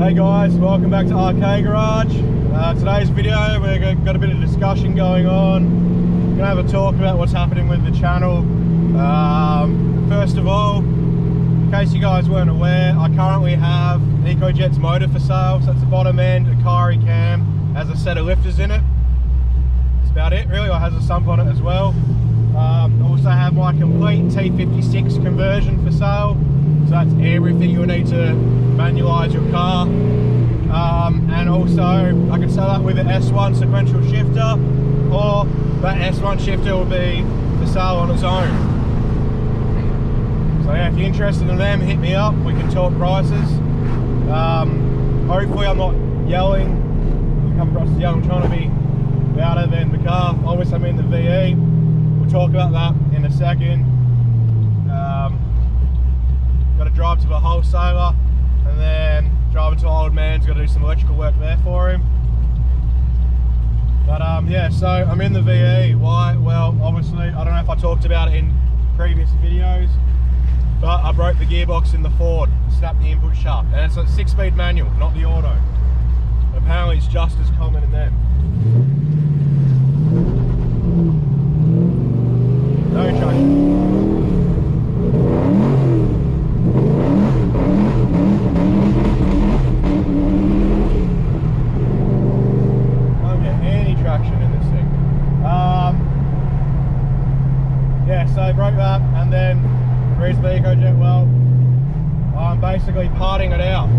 Hey guys, welcome back to RK Garage. Today's video, we've got a bit of discussion going on. We're going to have a talk about what's happening with the channel. First of all, in case you guys weren't aware, I currently have EcoJet's motor for sale. So that's the bottom end, a Kari cam, has a set of lifters in it. That's about it really. It has a sump on it as well. Also have my complete T56 conversion for sale. So that's everything you'll need to manualise your car. And also I can sell that with an S1 sequential shifter, or that S1 shifter will be for sale on its own. So yeah, if you're interested in them, hit me up, we can talk prices. Hopefully I'm not yelling. You come across as yelling, I'm trying to be louder than the car. Obviously I'm in the VE. We'll talk about that in a second. Got to drive to a wholesaler and then driving to an old man's, got to do some electrical work there for him. But yeah, so I'm in the VE. Why? Well, obviously, I don't know if I talked about it in previous videos, but I broke the gearbox in the Ford, snapped the input shaft, and it's a 6-speed manual, not the auto. Apparently it's just as common in them. No traction. Yeah, so I broke that, and then the reason for EcoJet, well, I'm basically parting it out.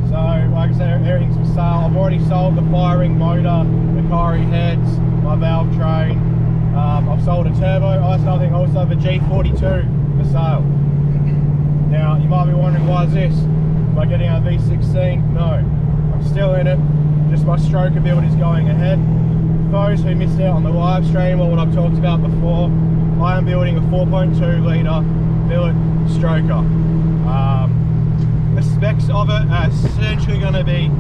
So like I said, everything's for sale. I've already sold the firing motor, the Kari heads, my valve train. I've sold a turbo. That's another thing, also the G42 for sale. Now you might be wondering, why is this? Am I getting a V16? No, I'm still in it. Just my stroke ability is going ahead. Those who missed out on the live stream or what I've talked about before, I am building a 4.2 litre billet stroker. The specs of it are essentially going to be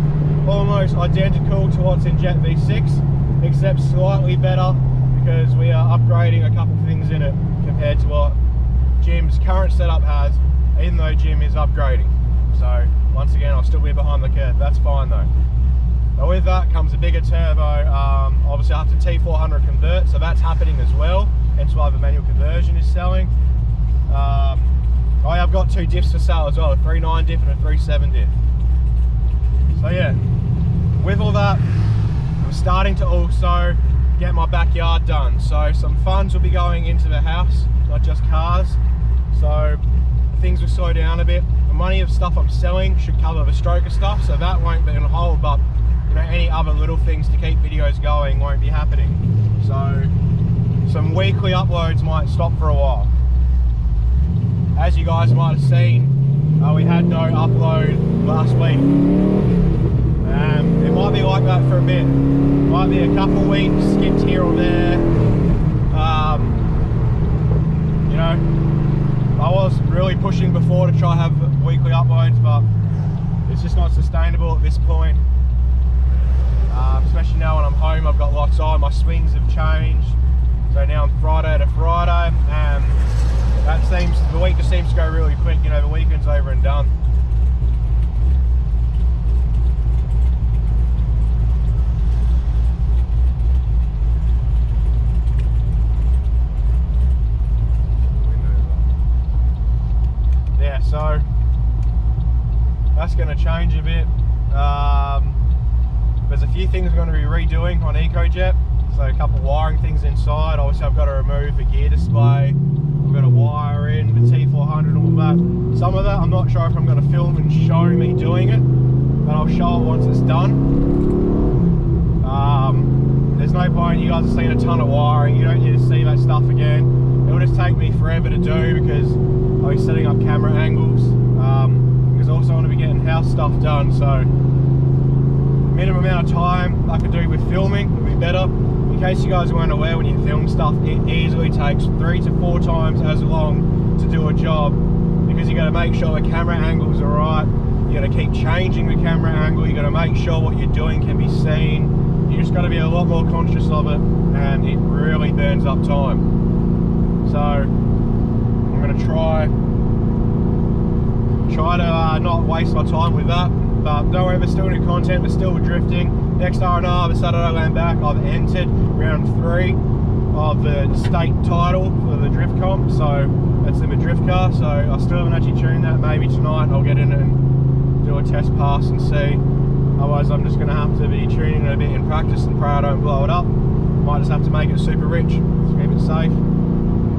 almost identical to what's in Jet V6, except slightly better because we are upgrading a couple of things in it compared to what Jim's current setup has, even though Jim is upgrading. So once again, I'll still be behind the curve. That's fine though. But with that comes a bigger turbo. Obviously I have to T400 convert, so that's happening as well. Hence why the manual conversion is selling. I've got 2 diffs for sale as well, a 3.9 diff and a 3.7 diff. So yeah, with all that, I'm starting to also get my backyard done. So some funds will be going into the house, not just cars. So things will slow down a bit. The money of stuff I'm selling should cover the stroker stuff, so that won't be on hold, but you know, any other little things to keep videos going won't be happening. So some weekly uploads might stop for a while. As you guys might have seen, we had no upload last week. It might be like that for a bit. Might be a couple of weeks skipped here or there. You know, I was really pushing before to try have weekly uploads, but it's just not sustainable at this point. Especially now when I'm home, I've got lots on, my swings have changed. So now I'm Friday to Friday, and the week just seems to go really quick. You know, the weekend's over and done. Yeah, so that's going to change a bit. There's a few things I'm going to be redoing on EcoJet. So a couple of wiring things inside. Obviously I've got to remove the gear display. I've got to wire in the T400 and all that. Some of that I'm not sure if I'm going to film and show me doing it, but I'll show it once it's done. There's no point, you guys have seen a ton of wiring, you don't need to see that stuff again. It'll just take me forever to do because I'll be setting up camera angles. Because I also want to be getting house stuff done, so minimum amount of time I could do with filming would be better. In case you guys weren't aware, when you film stuff, it easily takes 3 to 4 times as long to do a job, because you got to make sure the camera angles are right. You got to keep changing the camera angle. You got to make sure what you're doing can be seen. You just got to be a lot more conscious of it, and it really burns up time. So I'm going to try to not waste my time with that. But don't worry, we're still new content, we're still drifting. Next R&R, the Saturday Land Back, I've entered round 3 of the state title for the drift comp, so that's in the drift car. So I still haven't actually tuned that. Maybe tonight I'll get in and do a test pass and see. Otherwise I'm just going to have to be tuning it a bit in practice and pray I don't blow it up. Might just have to make it super rich to keep it safe.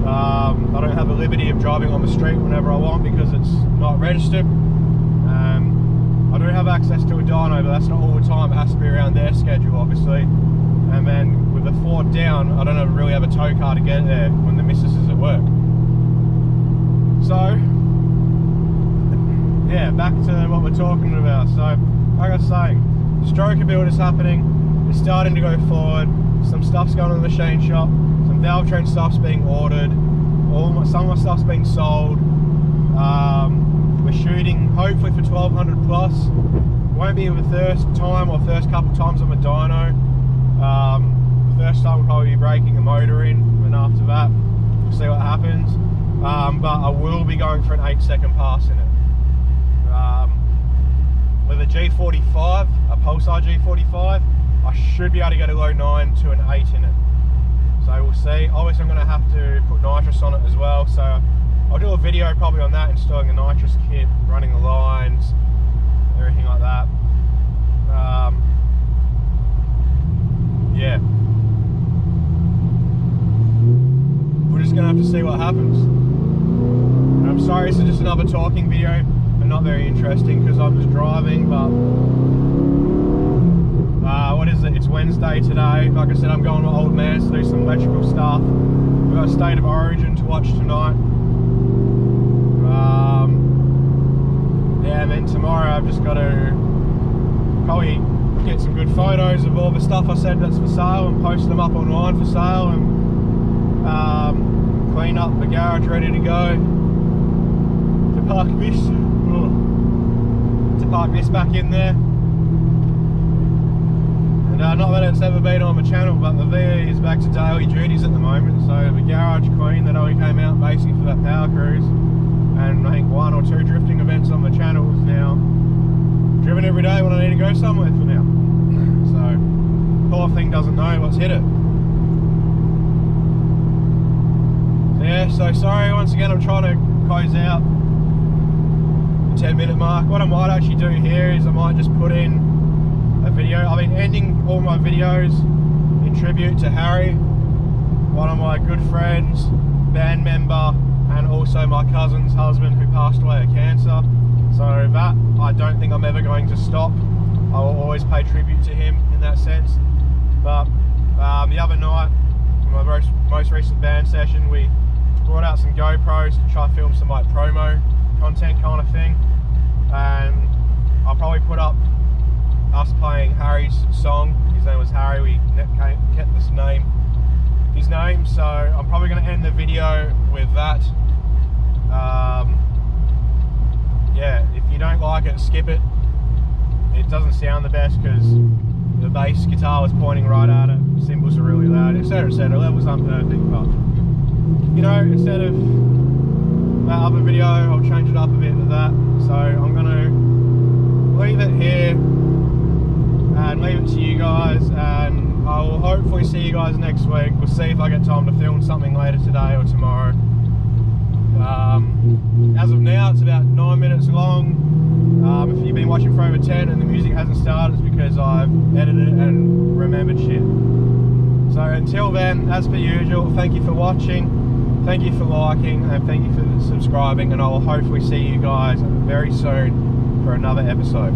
I don't have the liberty of driving on the street whenever I want because it's not registered. I do have access to a dyno, but that's not all the time. It has to be around their schedule, obviously. And then with the Ford down, I don't really have a tow car to get there when the missus is at work. So, yeah, back to what we're talking about. So, like I was saying, the stroker build is happening. It's starting to go forward. Some stuff's going on in the machine shop. Some valve train stuff's being ordered. Some of my stuff's being sold. We're shooting hopefully for 1200 plus. Won't be the first time or first couple times on the dyno. The first time we'll probably be breaking a motor in, and after that we'll see what happens. But I will be going for an 8-second pass in it. With a G45, a Pulsar G45, I should be able to get a low 9 to an 8 in it. So we'll see. Obviously I'm going to have to put nitrous on it as well, so I'll do a video probably on that, installing a nitrous kit, running the lines, everything like that. Yeah. We're just going to have to see what happens. And I'm sorry, this is just another talking video and not very interesting because I'm just driving, but what is it? It's Wednesday today. Like I said, I'm going to Old Man's to do some electrical stuff. We've got State of Origin to watch tonight. Yeah, and then tomorrow I've just got to probably get some good photos of all the stuff I said that's for sale and post them up online for sale, and clean up the garage ready to go to park this back in there. And not that it's ever been on the channel, but the VE is back to daily duties at the moment. So the garage queen that only came out basically for that power cruise, and I think 1 or 2 drifting events on the channel is now driven every day when I need to go somewhere for now. So poor thing doesn't know what's hit it. Yeah, so sorry once again, I'm trying to close out the 10-minute mark. What I might actually do here is I might just put in a video. I've been ending all my videos in tribute to Harry, one of my good friends, band member, and also my cousin's husband who passed away of cancer. So that, I don't think I'm ever going to stop. I will always pay tribute to him in that sense. But the other night, in my most recent band session, we brought out some GoPros to try to film some like promo content kind of thing. And I'll probably put up us playing Harry's song. His name was Harry, we kept his name, so I'm probably going to end the video with that. Yeah, if you don't like it, skip it. It doesn't sound the best because the bass guitar was pointing right at it, cymbals are really loud, etc, etc. Levels aren't perfect, but you know, instead of that other video, I'll change it up a bit to that. So I'm going to leave it here and leave it to you guys, and I will hopefully see you guys next week. We'll see if I get time to film something later today or tomorrow. As of now, it's about 9 minutes long. If you've been watching for over 10 and the music hasn't started, it's because I've edited it and remembered shit. So until then, as per usual, thank you for watching, thank you for liking, and thank you for subscribing, and I will hopefully see you guys very soon for another episode.